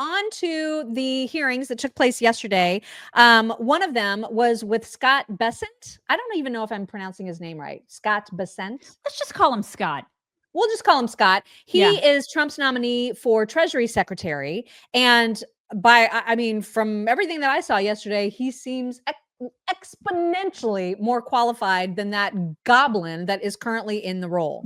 on to the hearings that took place yesterday. One of them was with Scott Bessent. I don't even know if I'm pronouncing his name right. Scott Bessent. Let's just call him Scott. We'll just call him Scott. He is Trump's nominee for Treasury Secretary. And from everything that I saw yesterday, he seems exponentially more qualified than that goblin that is currently in the role.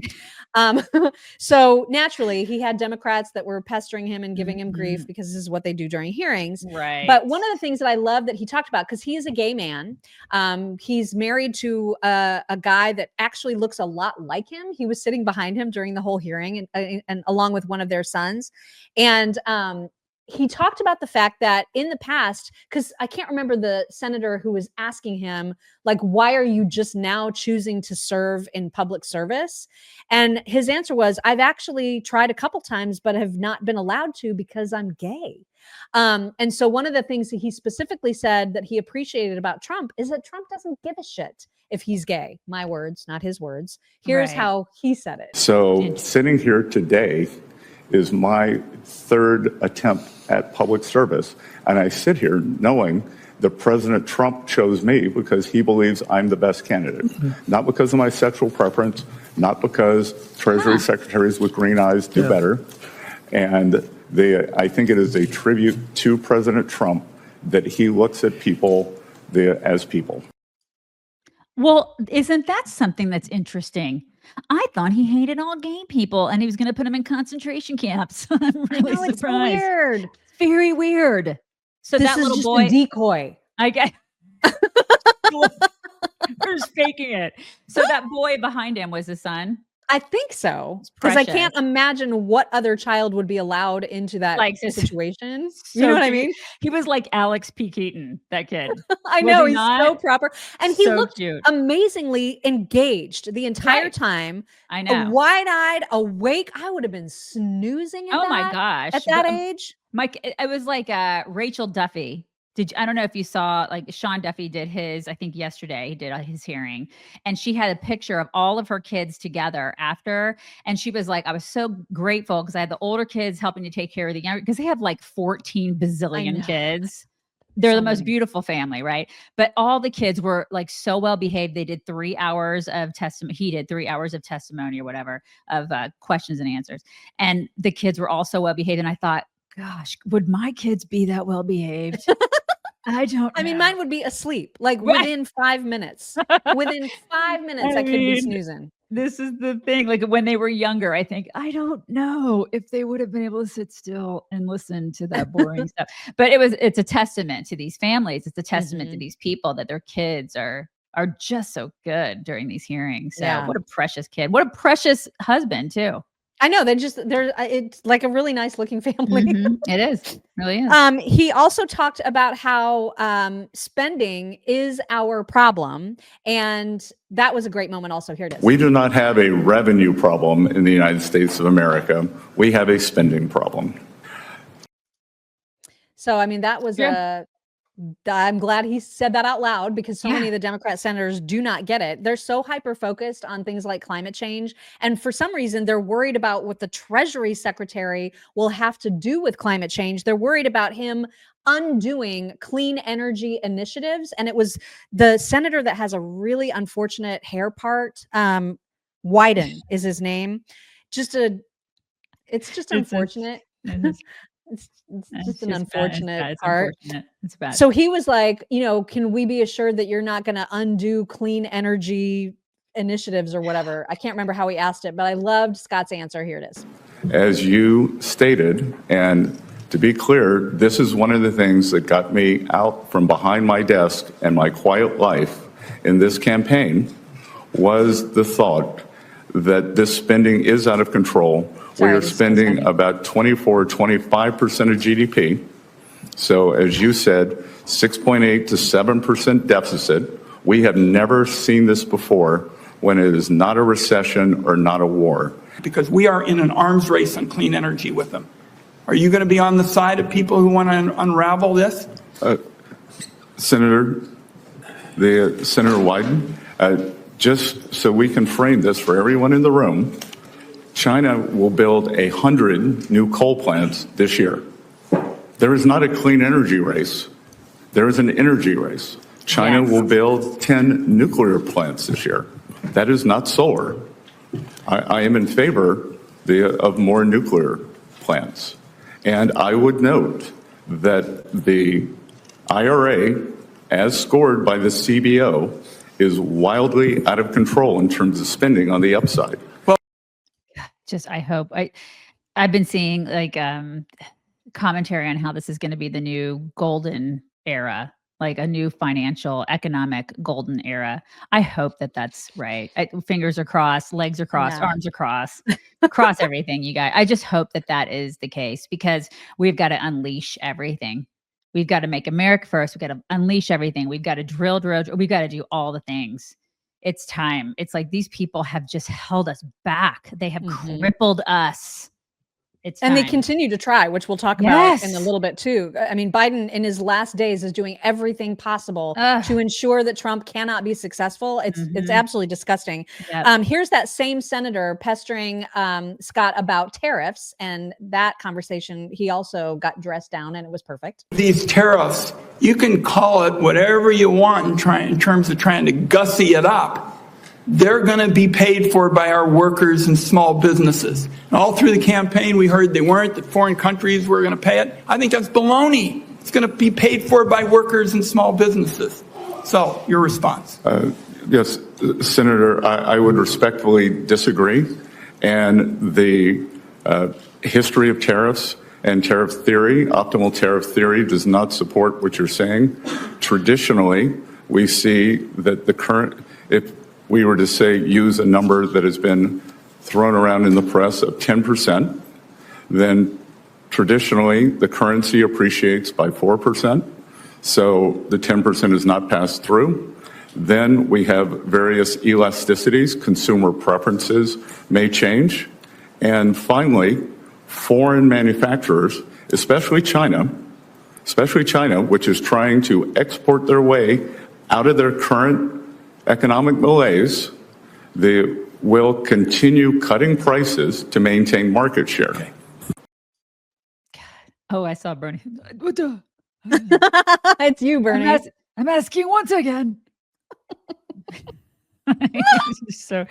So naturally, he had Democrats that were pestering him and giving him grief because this is what they do during hearings. Right. But one of the things that I love that he talked about, because he is a gay man, he's married to a guy that actually looks a lot like him. He was sitting behind him during the whole hearing and along with one of their sons. And he talked about the fact that in the past, because I can't remember the senator who was asking him, like, why are you just now choosing to serve in public service? And his answer was, I've actually tried a couple times, but have not been allowed to because I'm gay. And so one of the things that he specifically said that he appreciated about Trump is that Trump doesn't give a shit if he's gay. My words, not his words. Here's how he said it. So sitting here today is my third attempt at public service. And I sit here knowing that President Trump chose me because he believes I'm the best candidate, not because of my sexual preference, not because Treasury secretaries with green eyes do better. And I think it is a tribute to President Trump that he looks at people as people. Well, isn't that something that's interesting? I thought he hated all gay people and he was going to put them in concentration camps. I'm really surprised. It's so weird. It's very weird. So this that is little just boy, a decoy. I guess. We're just faking it. So that boy behind him was his son. I think so, because I can't imagine what other child would be allowed into that situation. So you know what I mean? He was like Alex P. Keaton, that kid. I know, he's so proper. And he looked cute. Amazingly engaged the entire time. I know. Wide-eyed, awake. I would have been snoozing at my gosh. At that age. Mike, it was like Rachel Duffy. I don't know if you saw, like, Sean Duffy did his, I think yesterday he did his hearing, and she had a picture of all of her kids together after. And she was like, I was so grateful because I had the older kids helping to take care of the younger, because they have like 14 bazillion kids. They're the most beautiful family, right? But all the kids were like so well behaved. They did 3 hours of testimony. He did 3 hours of testimony or whatever, of questions and answers. And the kids were all so well behaved. And I thought, gosh, would my kids be that well behaved? I don't know. I mean, mine would be asleep, like within 5 minutes. Within 5 minutes, I could be snoozing. This is the thing. Like when they were younger, I think, I don't know if they would have been able to sit still and listen to that boring stuff. But it's a testament to these families. It's a testament to these people that their kids are just so good during these hearings. So what a precious kid. What a precious husband too. I know it's like a really nice looking family. It is. It really is. He also talked about how spending is our problem. And that was a great moment also. Here it is. We do not have a revenue problem in the United States of America. We have a spending problem. So, I mean, that was I'm glad he said that out loud, because so many of the Democrat senators do not get it. They're so hyper-focused on things like climate change. And for some reason, they're worried about what the Treasury Secretary will have to do with climate change. They're worried about him undoing clean energy initiatives. And it was the senator that has a really unfortunate hair part. Wyden is his name. It's just unfortunate. It's just an unfortunate part. It's bad. So he was like, can we be assured that you're not going to undo clean energy initiatives or whatever? I can't remember how he asked it, but I loved Scott's answer. Here it is. As you stated, and to be clear, this is one of the things that got me out from behind my desk and my quiet life in this campaign, was the thought that this spending is out of control. We are spending about 24, 25% of GDP. So as you said, 6.8 to 7% deficit. We have never seen this before when it is not a recession or not a war. Because we are in an arms race on clean energy with them. Are you going to be on the side of people who want to unravel this? Senator Wyden, just so we can frame this for everyone in the room, China will build 100 new coal plants this year. There is not a clean energy race. There is an energy race. China will build 10 nuclear plants this year. That is not solar. I am in favor of more nuclear plants. And I would note that the IRA, as scored by the CBO, is wildly out of control in terms of spending on the upside. Well, I hope I've been seeing like commentary on how this is going to be the new golden era, like a new financial, economic golden era. I hope that that's right. Fingers are crossed, legs are crossed, arms are crossed, cross everything, you guys. I just hope that that is the case, because we've got to unleash everything. We've got to make America first. We've got to unleash everything. We've got to drill. We've got to do all the things. It's time. It's like these people have just held us back. They have crippled us. And they continue to try, which we'll talk about in a little bit too. I mean, Biden in his last days is doing everything possible to ensure that Trump cannot be successful. It's absolutely disgusting. Yep. Here's that same senator pestering Scott about tariffs, and that conversation, he also got dressed down and it was perfect. These tariffs, you can call it whatever you want in terms of trying to gussy it up. They're going to be paid for by our workers and small businesses. And all through the campaign, we heard they weren't, that foreign countries were going to pay it. I think that's baloney. It's going to be paid for by workers and small businesses. So, your response. Yes, Senator, I would respectfully disagree. And the history of tariffs and tariff theory, optimal tariff theory, does not support what you're saying. Traditionally, we see that the current, if we were to say use a number that has been thrown around in the press of 10%, then traditionally the currency appreciates by 4%. So the 10% is not passed through. Then we have various elasticities. Consumer preferences may change. And finally, foreign manufacturers, especially China, which is trying to export their way out of their current economic malaise, they will continue cutting prices to maintain market share. God. Oh, I saw Bernie. It's you, Bernie. I'm asking once again. So,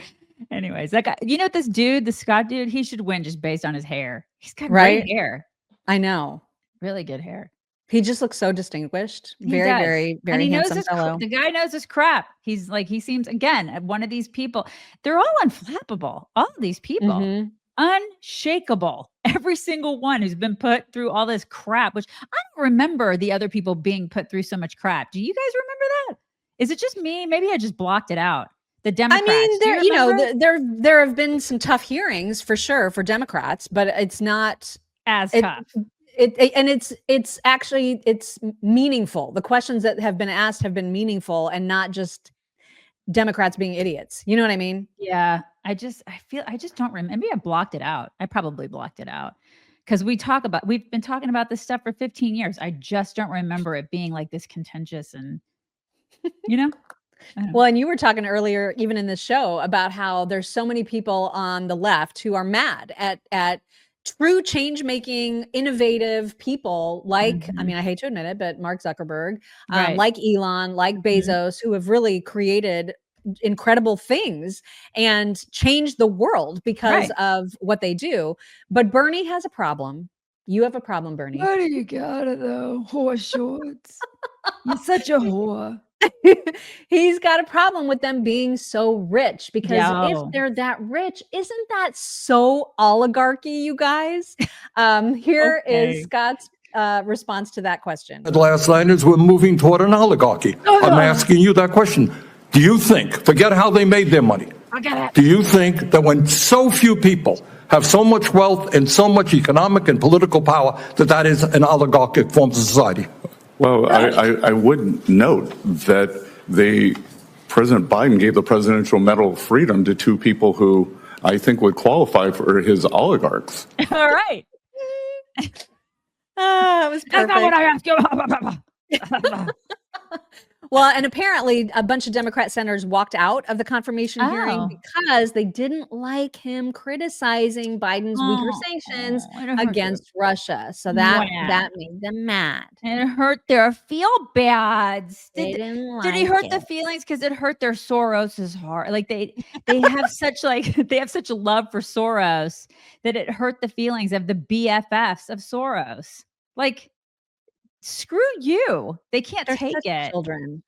anyways, that guy, you know, this dude, the Scott dude, he should win just based on his hair. He's got great hair. I know. Really good hair. He just looks so distinguished. Very handsome fellow. The guy knows his crap. He's like, he seems, again, one of these people. They're all unflappable. All of these people. Unshakable. Every single one who's been put through all this crap, which I don't remember the other people being put through so much crap. Do you guys remember that? Is it just me? Maybe I just blocked it out. The Democrats. I mean, there have been some tough hearings for sure for Democrats, but it's not as tough. It's actually meaningful. The questions that have been asked have been meaningful and not just Democrats being idiots. You know what I mean? Yeah. I just don't remember. Maybe I blocked it out. I probably blocked it out because we've been talking about this stuff for 15 years. I just don't remember it being like this contentious and, you know? Well, and you were talking earlier, even in this show, about how there's so many people on the left who are mad at true change-making, innovative people like, I mean, I hate to admit it, but Mark Zuckerberg, like Elon, like Bezos, who have really created incredible things and changed the world because of what they do. But Bernie has a problem. You have a problem, Bernie. What do you got it though? Whore shorts. You're such a whore. He's got a problem with them being so rich because if they're that rich, isn't that so oligarchy, you guys? Here is Scott's response to that question. Last night is we're moving toward an oligarchy. I'm asking you that question. Do you think, forget how they made their money, do you think that when so few people have so much wealth and so much economic and political power that is an oligarchic form of society? Well, I would note that President Biden gave the Presidential Medal of Freedom to two people who I think would qualify for his oligarchs. All right. That was perfect. That's not what I asked you. Well, and apparently a bunch of Democrat senators walked out of the confirmation hearing Oh. because they didn't like him criticizing Biden's weaker sanctions it hurt against Russia. So Wow. that made them mad. It hurt their feel bads. They didn't Did he like hurt it. the feelings? Because it hurt their Soros's heart. Like they have such they have such a love for Soros that it hurt the feelings of the BFFs of Soros. Like, screw you. They can't They're take such it. children.